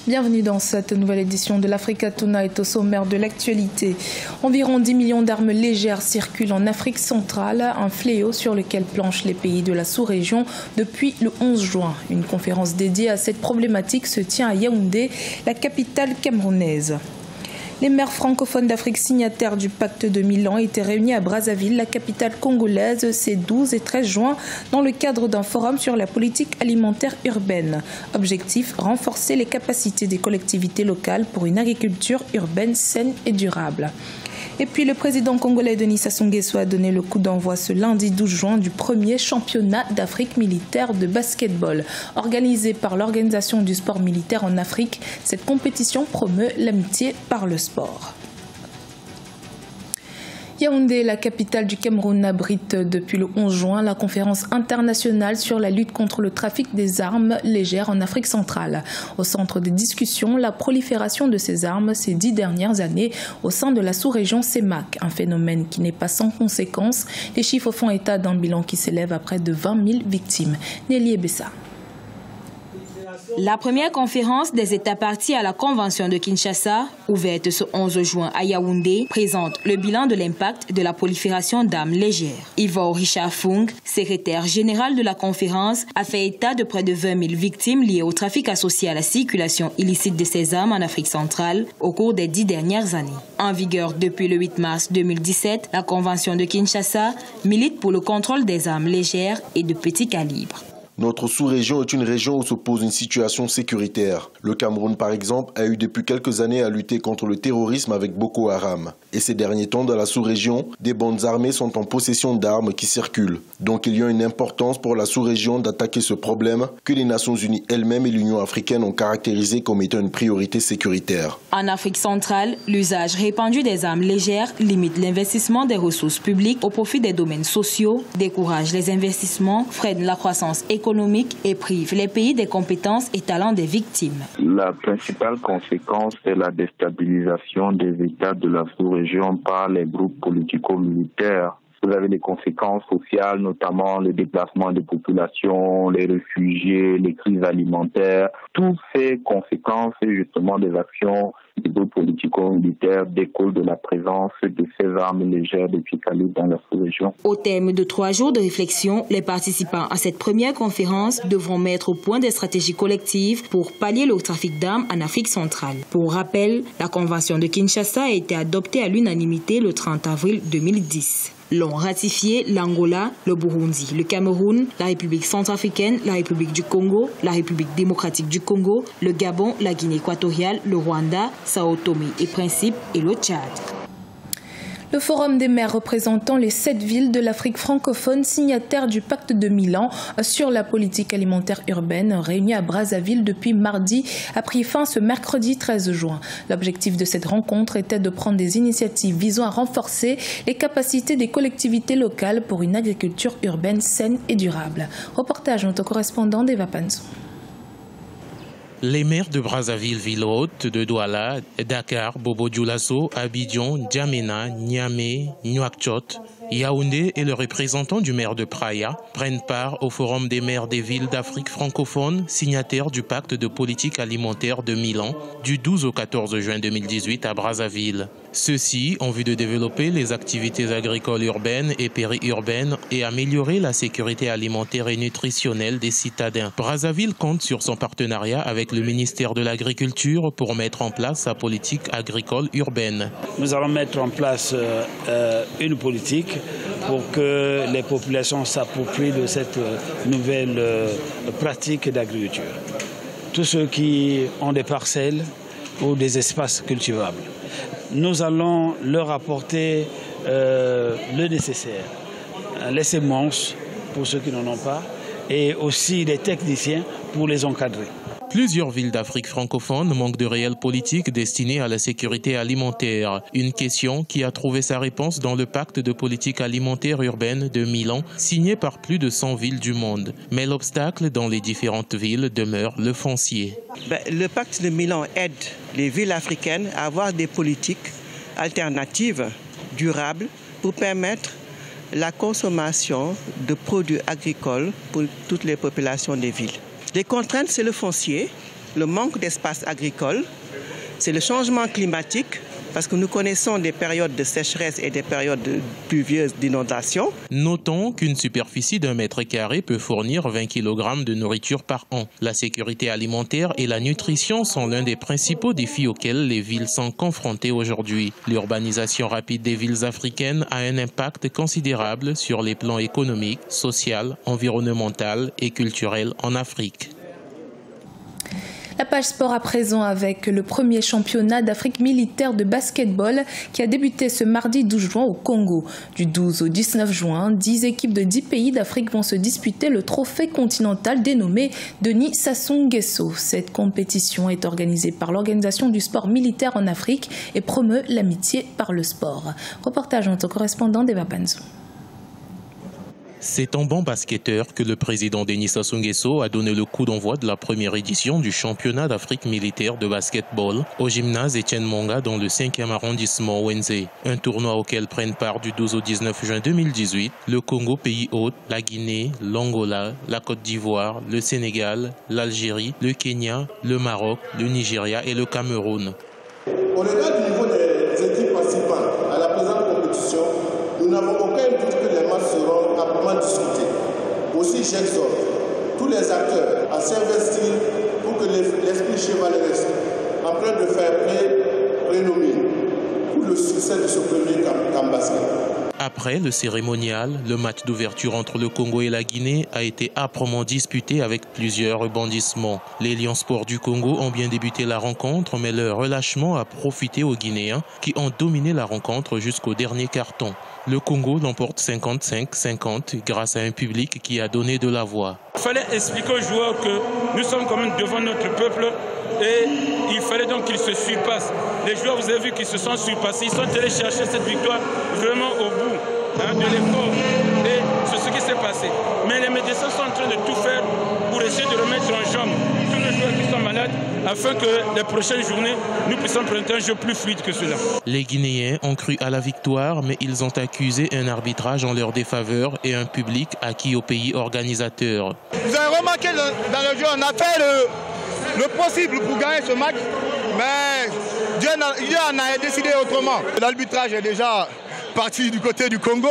Bienvenue dans cette nouvelle édition de l'Africa Tonight. Au sommaire de l'actualité. Environ 10 millions d'armes légères circulent en Afrique centrale, un fléau sur lequel planchent les pays de la sous-région depuis le 11 juin. Une conférence dédiée à cette problématique se tient à Yaoundé, la capitale camerounaise. Les maires francophones d'Afrique signataires du pacte de Milan étaient réunis à Brazzaville, la capitale congolaise, ces 12 et 13 juin, dans le cadre d'un forum sur la politique alimentaire urbaine. Objectif, renforcer les capacités des collectivités locales pour une agriculture urbaine saine et durable. Et puis le président congolais Denis Sassou Nguesso a donné le coup d'envoi ce lundi 12 juin du premier championnat d'Afrique militaire de basketball. Organisé par l'Organisation du sport militaire en Afrique, cette compétition promeut l'amitié par le sport. Yaoundé, la capitale du Cameroun, abrite depuis le 11 juin la conférence internationale sur la lutte contre le trafic des armes légères en Afrique centrale. Au centre des discussions, la prolifération de ces armes ces 10 dernières années au sein de la sous-région CEMAC, un phénomène qui n'est pas sans conséquences. Les chiffres font état d'un bilan qui s'élève à près de 20 000 victimes. Nelly Ebessa. La première conférence des États partis à la Convention de Kinshasa, ouverte ce 11 juin à Yaoundé, présente le bilan de l'impact de la prolifération d'armes légères. Ivor Richard Fung, secrétaire général de la conférence, a fait état de près de 20 000 victimes liées au trafic associé à la circulation illicite de ces armes en Afrique centrale au cours des 10 dernières années. En vigueur depuis le 8 mars 2017, la Convention de Kinshasa milite pour le contrôle des armes légères et de petit calibre. Notre sous-région est une région où se pose une situation sécuritaire. Le Cameroun, par exemple, a eu depuis quelques années à lutter contre le terrorisme avec Boko Haram. Et ces derniers temps, dans la sous-région, des bandes armées sont en possession d'armes qui circulent. Donc il y a une importance pour la sous-région d'attaquer ce problème que les Nations Unies elles-mêmes et l'Union africaine ont caractérisé comme étant une priorité sécuritaire. En Afrique centrale, l'usage répandu des armes légères limite l'investissement des ressources publiques au profit des domaines sociaux, décourage les investissements, freine la croissance économique et prive les pays des compétences et talents des victimes. La principale conséquence est la déstabilisation des États de la sous-région par les groupes politico-militaires. Vous avez des conséquences sociales, notamment le déplacement des populations, les réfugiés, les crises alimentaires. Toutes ces conséquences et justement des actions des groupes politico-militaires découlent de la présence de ces armes légères de petit calibre dans la sous-région. Au terme de 3 jours de réflexion, les participants à cette première conférence devront mettre au point des stratégies collectives pour pallier le trafic d'armes en Afrique centrale. Pour rappel, la Convention de Kinshasa a été adoptée à l'unanimité le 30 avril 2010. L'ont ratifié l'Angola, le Burundi, le Cameroun, la République centrafricaine, la République du Congo, la République démocratique du Congo, le Gabon, la Guinée équatoriale, le Rwanda, Sao Tomé et Principe et le Tchad. Le Forum des maires représentant les 7 villes de l'Afrique francophone signataires du pacte de Milan sur la politique alimentaire urbaine réunis à Brazzaville depuis mardi a pris fin ce mercredi 13 juin. L'objectif de cette rencontre était de prendre des initiatives visant à renforcer les capacités des collectivités locales pour une agriculture urbaine saine et durable. Reportage de notre correspondant d'Eva Panzo. Les maires de Brazzaville, ville haute, de Douala, Dakar, Bobo-Dioulasso, Abidjan, N'Djamena, Niamey, Nouakchott, Yaoundé et le représentant du maire de Praia prennent part au Forum des maires des villes d'Afrique francophone, signataires du pacte de politique alimentaire de Milan du 12 au 14 juin 2018 à Brazzaville. Ceux-ci ont vu de développer les activités agricoles urbaines et périurbaines et améliorer la sécurité alimentaire et nutritionnelle des citadins. Brazzaville compte sur son partenariat avec le ministère de l'Agriculture pour mettre en place sa politique agricole urbaine. Nous allons mettre en place une politique pour que les populations s'approprient de cette nouvelle pratique d'agriculture. Tous ceux qui ont des parcelles ou des espaces cultivables, nous allons leur apporter le nécessaire, les semences pour ceux qui n'en ont pas et aussi les techniciens pour les encadrer. Plusieurs villes d'Afrique francophone manquent de réelles politiques destinées à la sécurité alimentaire. Une question qui a trouvé sa réponse dans le pacte de politique alimentaire urbaine de Milan, signé par plus de 100 villes du monde. Mais l'obstacle dans les différentes villes demeure le foncier. Le pacte de Milan aide les villes africaines à avoir des politiques alternatives, durables, pour permettre la consommation de produits agricoles pour toutes les populations des villes. Les contraintes, c'est le foncier, le manque d'espace agricole, c'est le changement climatique, parce que nous connaissons des périodes de sécheresse et des périodes pluvieuses d'inondation. Notons qu'une superficie d'1 mètre carré peut fournir 20 kg de nourriture par an. La sécurité alimentaire et la nutrition sont l'un des principaux défis auxquels les villes sont confrontées aujourd'hui. L'urbanisation rapide des villes africaines a un impact considérable sur les plans économiques, social, environnemental et culturel en Afrique. La page sport à présent avec le premier championnat d'Afrique militaire de basketball qui a débuté ce mardi 12 juin au Congo. Du 12 au 19 juin, 10 équipes de 10 pays d'Afrique vont se disputer le trophée continental dénommé Denis Sassou Nguesso. Cette compétition est organisée par l'Organisation du sport militaire en Afrique et promeut l'amitié par le sport. Reportage en notre correspondant d'Eva Panzo. C'est en bon basketteur que le président Denis Sassou Nguesso a donné le coup d'envoi de la première édition du championnat d'Afrique militaire de basketball au gymnase Etienne Monga dans le 5e arrondissement Wenzé. Un tournoi auquel prennent part du 12 au 19 juin 2018 le Congo, pays hôte, la Guinée, l'Angola, la Côte d'Ivoire, le Sénégal, l'Algérie, le Kenya, le Maroc, le Nigeria et le Cameroun. Au regard du niveau des équipes participantes à la présente compétition, nous n'avons aucun doute que les matchs seront amplement discutés. Aussi, j'exhorte tous les acteurs à s'investir pour que l'esprit chevaleresque, empreint de fair play, prénomine pour le succès de ce premier camp basket. Après le cérémonial, le match d'ouverture entre le Congo et la Guinée a été âprement disputé avec plusieurs rebondissements. Les Lions Sports du Congo ont bien débuté la rencontre, mais leur relâchement a profité aux Guinéens qui ont dominé la rencontre jusqu'au dernier carton. Le Congo l'emporte 55-50 grâce à un public qui a donné de la voix. Il fallait expliquer aux joueurs que nous sommes quand même devant notre peuple et il fallait donc qu'ils se surpassent. Les joueurs, vous avez vu qu'ils se sont surpassés, ils sont allés chercher cette victoire vraiment au bout de l'effort. Et c'est ce qui s'est passé. Mais les médecins sont en train de tout faire pour essayer de remettre en jambe tous les joueurs qui sont malades afin que les prochaines journées, nous puissions présenter un jeu plus fluide que cela. Les Guinéens ont cru à la victoire, mais ils ont accusé un arbitrage en leur défaveur et un public acquis au pays organisateur. Vous avez remarqué dans le jeu, on a fait le possible pour gagner ce match, mais Dieu en a décidé autrement. L'arbitrage est déjà parti du côté du Congo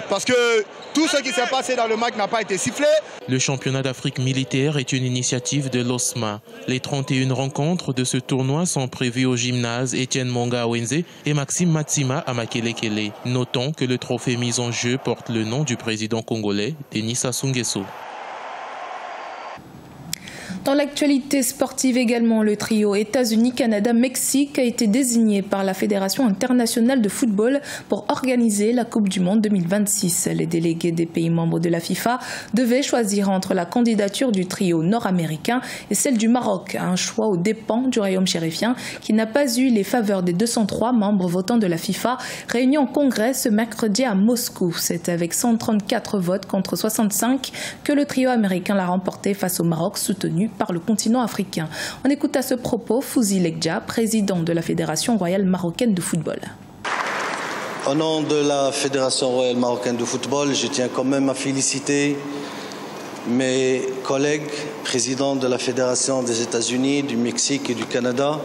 parce que tout ce qui s'est passé dans le match n'a pas été sifflé. Le championnat d'Afrique militaire est une initiative de l'OSMA. Les 31 rencontres de ce tournoi sont prévues au gymnase Etienne Monga à Wenzé et Maxime Matsima à Makelekele. Notons que le trophée mis en jeu porte le nom du président congolais, Denis Sassou Nguesso. Dans l'actualité sportive également, le trio États-Unis-Canada-Mexique a été désigné par la Fédération internationale de football pour organiser la Coupe du Monde 2026. Les délégués des pays membres de la FIFA devaient choisir entre la candidature du trio nord-américain et celle du Maroc, un choix aux dépens du royaume chérifien qui n'a pas eu les faveurs des 203 membres votants de la FIFA réunis en congrès ce mercredi à Moscou. C'est avec 134 votes contre 65 que le trio américain l'a remporté face au Maroc soutenu par le continent africain. On écoute à ce propos Fouzi Lekdja, président de la Fédération royale marocaine de football. Au nom de la Fédération royale marocaine de football, je tiens quand même à féliciter mes collègues présidents de la Fédération des États-Unis, du Mexique et du Canada,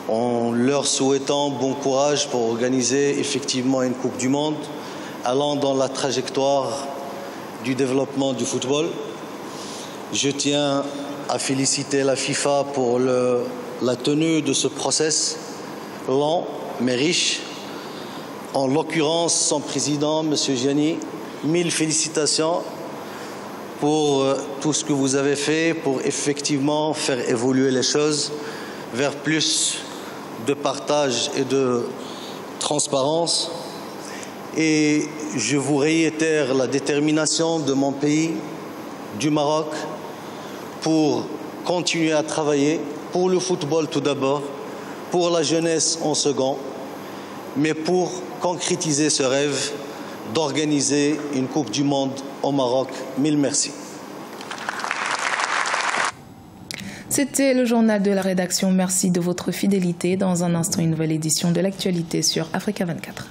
en leur souhaitant bon courage pour organiser effectivement une Coupe du Monde allant dans la trajectoire du développement du football. Je tiens à féliciter la FIFA pour la tenue de ce process lent mais riche. En l'occurrence, son président, M. Gianni, 1000 félicitations pour tout ce que vous avez fait pour effectivement faire évoluer les choses vers plus de partage et de transparence. Et je vous réitère la détermination de mon pays, du Maroc, pour continuer à travailler pour le football tout d'abord, pour la jeunesse en second, mais pour concrétiser ce rêve d'organiser une Coupe du Monde au Maroc. Mille merci. C'était le journal de la rédaction. Merci de votre fidélité. Dans un instant, une nouvelle édition de l'actualité sur Africa 24.